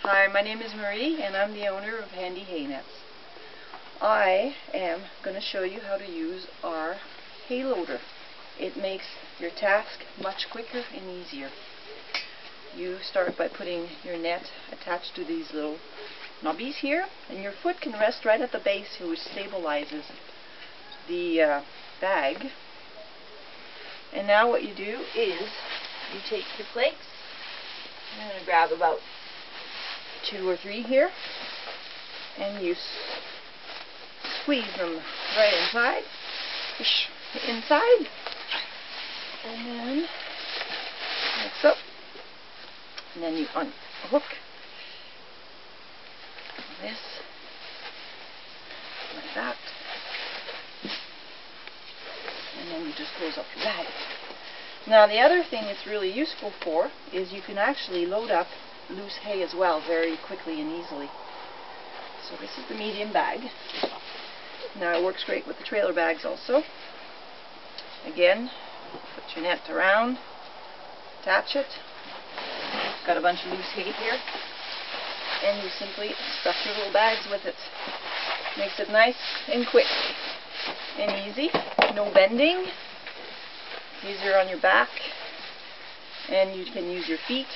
Hi, my name is Marie and I'm the owner of Handy Hay Nets. I am going to show you how to use our hay loader. It makes your task much quicker and easier. You start by putting your net attached to these little knobbies here, and your foot can rest right at the base, which stabilizes the bag. And now what you do is you take your flakes. I'm going to grab about 2 or 3 here, and you squeeze them right inside, push the inside, and then mix up, and then you unhook this like that, and then you just close up your bag. Now the other thing it's really useful for is you can actually load up loose hay as well very quickly and easily. So this is the medium bag. Now it works great with the trailer bags also. Again, put your net around, attach it. Got a bunch of loose hay here, and you simply stuff your little bags with it. Makes it nice and quick and easy. No bending. Easier on your back, and you can use your feet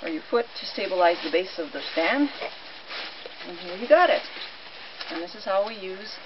or your foot to stabilize the base of the stand. And here you got it. And this is how we use